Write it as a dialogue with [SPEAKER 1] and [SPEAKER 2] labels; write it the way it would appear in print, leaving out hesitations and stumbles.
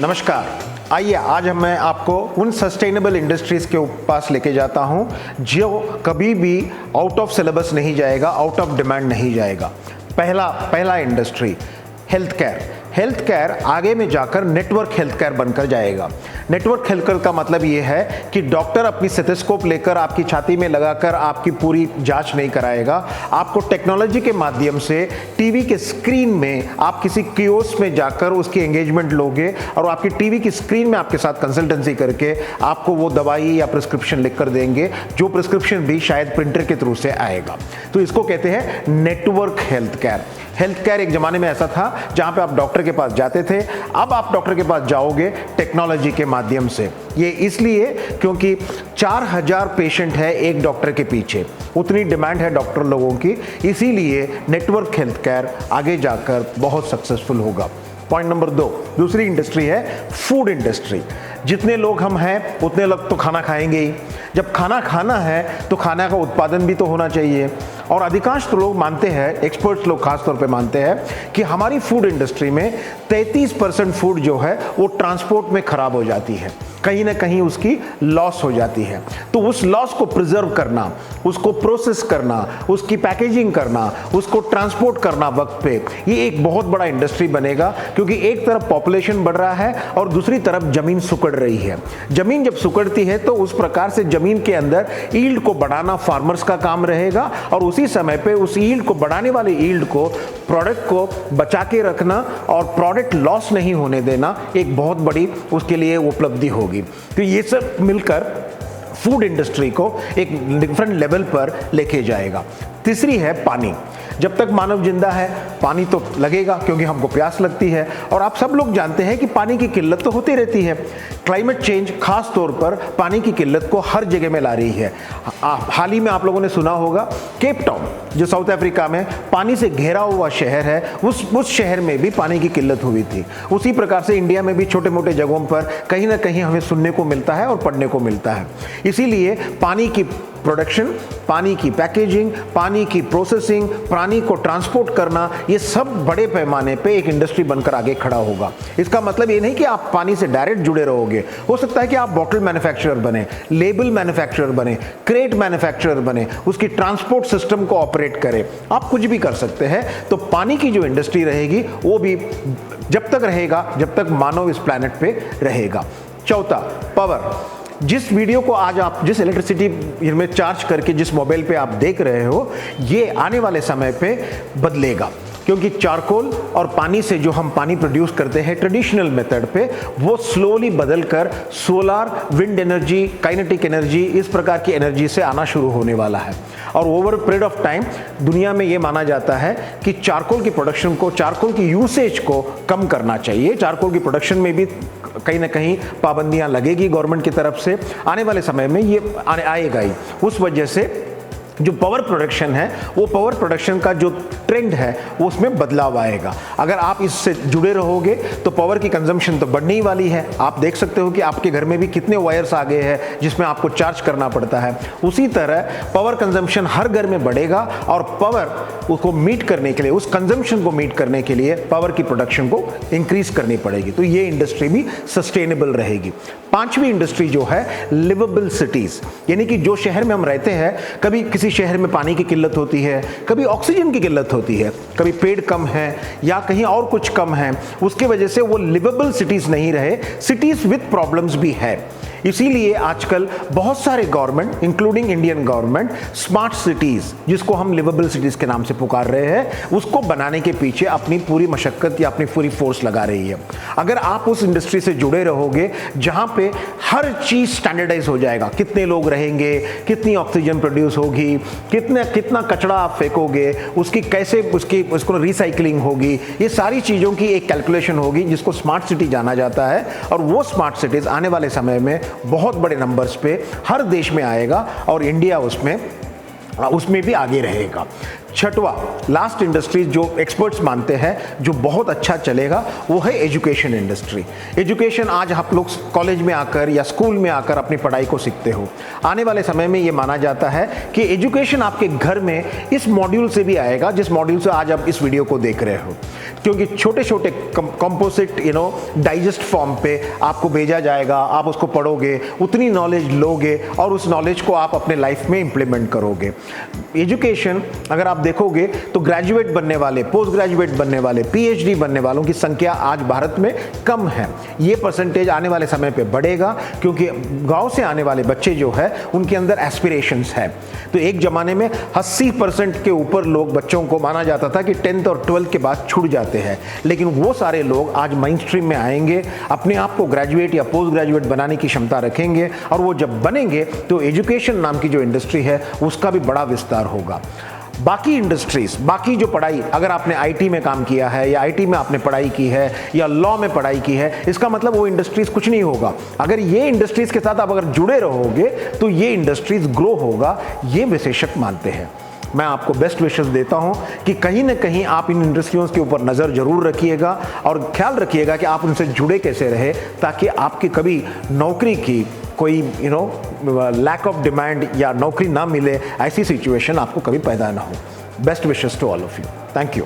[SPEAKER 1] नमस्कार। आइए आज मैं आपको उन सस्टेनेबल इंडस्ट्रीज़ के पास लेके जाता हूं जो कभी भी आउट ऑफ सिलेबस नहीं जाएगा, आउट ऑफ डिमांड नहीं जाएगा। पहला industry health care. Health care आगे में जाकर नेटवर्क हेल्थ केयर बनकर जाएगा। नेटवर्क हेल्थ केयर का मतलब ये है कि डॉक्टर अपनी स्टेथोस्कोप लेकर आपकी छाती में लगाकर आपकी पूरी जांच नहीं कराएगा। आपको टेक्नोलॉजी के माध्यम से टीवी के स्क्रीन में आप किसी कियोस्क में जाकर उसकी एंगेजमेंट लोगे और आपकी टीवी की स्क्रीन में आपके साथ कंसल्टेंसी करके आपको वो दवाई या प्रिस्क्रिप्शन लिख कर देंगे, जो प्रिस्क्रिप्शन भी शायद प्रिंटर के थ्रू से आएगा। तो इसको कहते हैं network health care. Health care एक ज़माने में ऐसा था जहाँ पे आप डॉक्टर के पास जाते थे, अब आप डॉक्टर के पास जाओगे टेक्नोलॉजी के माध्यम से। ये इसलिए क्योंकि 4000 पेशेंट है एक डॉक्टर के पीछे, उतनी डिमांड है डॉक्टर लोगों की, इसीलिए नेटवर्क हेल्थ केयर आगे जाकर बहुत सक्सेसफुल होगा। पॉइंट नंबर 2, दूसरी इंडस्ट्री है फूड इंडस्ट्री। जितने लोग हम हैं उतने लोग तो खाना खाएंगे ही। जब खाना खाना है तो खाना का उत्पादन भी तो होना चाहिए, और अधिकांश तो लोग मानते हैं, एक्सपर्ट्स लोग खास तौर पे मानते हैं कि हमारी फूड इंडस्ट्री में 33% फूड जो है वो ट्रांसपोर्ट में खराब हो जाती है, कहीं ना कहीं उसकी लॉस हो जाती है। तो उस लॉस को प्रिजर्व करना, उसको प्रोसेस करना, उसकी पैकेजिंग करना, उसको ट्रांसपोर्ट करना वक्त पे, ये एक बहुत बड़ा इंडस्ट्री बनेगा। क्योंकि एक तरफ पॉपुलेशन बढ़ रहा है और दूसरी तरफ जमीन सुकड़ रही है। जमीन जब सुकड़ती है तो उस प्रकार से जमीन के अंदर ईल्ड को बढ़ाना फार्मर्स का काम रहेगा, और उसी समय पे उस ईल्ड को बढ़ाने वाले ईल्ड को, प्रोडक्ट को बचा के रखना और प्रोडक्ट लॉस नहीं होने देना एक बहुत बड़ी उसके लिए उपलब्धि होगी। तो ये सब मिलकर फूड इंडस्ट्री को एक डिफरेंट लेवल पर लेके जाएगा। तीसरी है पानी। जब तक मानव जिंदा है पानी तो लगेगा, क्योंकि हमको प्यास लगती है, और आप सब लोग जानते हैं कि पानी की किल्लत तो होती रहती है। क्लाइमेट चेंज खास तौर पर पानी की किल्लत को हर जगह में ला रही है। हाल ही में आप लोगों ने सुना होगा केप टाउन, जो साउथ अफ्रीका में पानी से घिरा हुआ शहर है, उस शहर में भी पानी की किल्लत हुई थी। उसी प्रकार से इंडिया में भी छोटे मोटे जगहों पर कहीं ना कहीं हमें सुनने को मिलता है और पढ़ने को मिलता है। इसीलिए पानी की प्रोडक्शन, पानी की पैकेजिंग, पानी की प्रोसेसिंग, पानी को ट्रांसपोर्ट करना, ये सब बड़े पैमाने पे एक इंडस्ट्री बनकर आगे खड़ा होगा। इसका मतलब ये नहीं कि आप पानी से डायरेक्ट जुड़े रहोगे। हो सकता है कि आप बॉटल मैन्युफैक्चरर बने, लेबल मैन्युफैक्चरर बने, क्रेट मैन्युफैक्चरर बने, उसकी ट्रांसपोर्ट सिस्टम को ऑपरेट करें, आप कुछ भी कर सकते हैं। तो पानी की जो इंडस्ट्री रहेगी वो भी जब तक रहेगा जब तक मानव इस प्लैनेट पे रहेगा। चौथा, पावर। जिस वीडियो को आज आप जिस इलेक्ट्रिसिटी में चार्ज करके जिस मोबाइल पे आप देख रहे हो, ये आने वाले समय पे बदलेगा, क्योंकि चारकोल और पानी से जो हम पानी प्रोड्यूस करते हैं ट्रेडिशनल मेथड पे, वो स्लोली बदलकर solar, wind energy, kinetic energy, इस प्रकार की एनर्जी से आना शुरू होने वाला है। और ओवर पीरियड ऑफ टाइम दुनिया में ये माना जाता है कि चारकोल की प्रोडक्शन को, चारकोल की यूसेज को कम करना चाहिए। चारकोल की प्रोडक्शन में भी कहीं ना कहीं पाबंदियां लगेगी गवर्नमेंट की तरफ से, आने वाले समय में ये आएगा ही। उस वजह से जो पावर प्रोडक्शन है, वो पावर प्रोडक्शन का जो ट्रेंड है वो उसमें बदलाव आएगा। अगर आप इससे जुड़े रहोगे तो पावर की कंजम्पशन तो बढ़ने ही वाली है। आप देख सकते हो कि आपके घर में भी कितने वायर्स आ गए हैं जिसमें आपको चार्ज करना पड़ता है। उसी तरह पावर कंजम्पशन हर घर में बढ़ेगा, और पावर उसको मीट करने के लिए, उस कंजम्पशन को मीट करने के लिए पावर की प्रोडक्शन को इंक्रीज करनी पड़ेगी। तो ये इंडस्ट्री भी सस्टेनेबल रहेगी। पांचवी इंडस्ट्री जो है लिवेबल सिटीज, यानी कि जो शहर में हम रहते हैं, कभी किसी शहर में पानी की किल्लत होती है, कभी ऑक्सीजन की किल्लत होती है, कभी पेड़ कम है या कहीं और कुछ कम है, उसके वजह से वो लिवेबल सिटीज नहीं रहे, सिटीज विद प्रॉब्लम्स भी है। इसीलिए आजकल बहुत सारे government, including Indian government, smart cities, जिसको हम लिवेबल सिटीज के नाम से पुकार रहे हैं, उसको बनाने के पीछे अपनी पूरी मशक्कत या अपनी पूरी फोर्स लगा रही है। अगर आप उस इंडस्ट्री से जुड़े रहोगे जहां पे हर चीज स्टैंडर्डाइज हो जाएगा, कितने लोग रहेंगे, कितनी ऑक्सीजन प्रोड्यूस होगी, कितना कचरा आप फेंकोगे, उसकी कैसे उसको रिसाइकलिंग होगी, ये सारी चीज़ों की एक कैलकुलेशन होगी जिसको स्मार्ट सिटी जाना जाता है। और वो स्मार्ट सिटीज़ आने वाले समय में बहुत बड़े नंबर्स पे हर देश में आएगा, और इंडिया उसमें उसमें भी आगे रहेगा। छठवा, लास्ट इंडस्ट्री जो एक्सपर्ट्स मानते हैं जो बहुत अच्छा चलेगा वो है एजुकेशन इंडस्ट्री। एजुकेशन आज आप लोग कॉलेज में आकर या स्कूल में आकर अपनी पढ़ाई को सीखते हो। आने वाले समय में ये माना जाता है कि एजुकेशन आपके घर में इस मॉड्यूल से भी आएगा जिस मॉड्यूल से आज आप इस वीडियो को देख रहे हो, क्योंकि छोटे छोटे कंपोजिट डाइजेस्ट फॉर्म पे आपको भेजा जाएगा, आप उसको पढ़ोगे, उतनी नॉलेज लोगे और उस नॉलेज को आप अपने लाइफ में इंप्लीमेंट करोगे। एजुकेशन अगर आप देखोगे तो ग्रेजुएट बनने वाले, पोस्ट ग्रेजुएट बनने वाले, पीएचडी बनने वालों की संख्या आज भारत में कम है। ये परसेंटेज आने वाले समय पे बढ़ेगा क्योंकि गांव से आने वाले बच्चे जो है उनके अंदर एस्पिरेशंस है। तो एक जमाने में 80% के ऊपर लोग बच्चों को माना जाता था कि 10th और 12th के बाद छूट जाते हैं, लेकिन वो सारे लोग आज मेन स्ट्रीम में आएंगे, अपने आप को ग्रेजुएट या पोस्ट ग्रेजुएट बनाने की क्षमता रखेंगे और वो जब बनेंगे तो एजुकेशन नाम की जो इंडस्ट्री है उसका भी बड़ा विस्तार होगा। बाकी इंडस्ट्रीज, बाकी जो पढ़ाई, अगर आपने आईटी में काम किया है या आईटी में आपने पढ़ाई की है या लॉ में पढ़ाई की है, इसका मतलब वो इंडस्ट्रीज कुछ नहीं होगा। अगर ये इंडस्ट्रीज के साथ आप अगर जुड़े रहोगे तो ये इंडस्ट्रीज ग्रो होगा, ये विशेषज्ञ मानते हैं। मैं आपको बेस्ट विशेस देता हूं कि कहीं ना कहीं आप इन इंडस्ट्रियों के ऊपर नज़र जरूर रखिएगा और ख्याल रखिएगा कि आप उनसे जुड़े कैसे रहे, ताकि आपकी कभी नौकरी की कोई लैक ऑफ डिमांड या नौकरी ना मिले, ऐसी सिचुएशन आपको कभी पैदा ना हो। Best wishes to all of you. Thank you.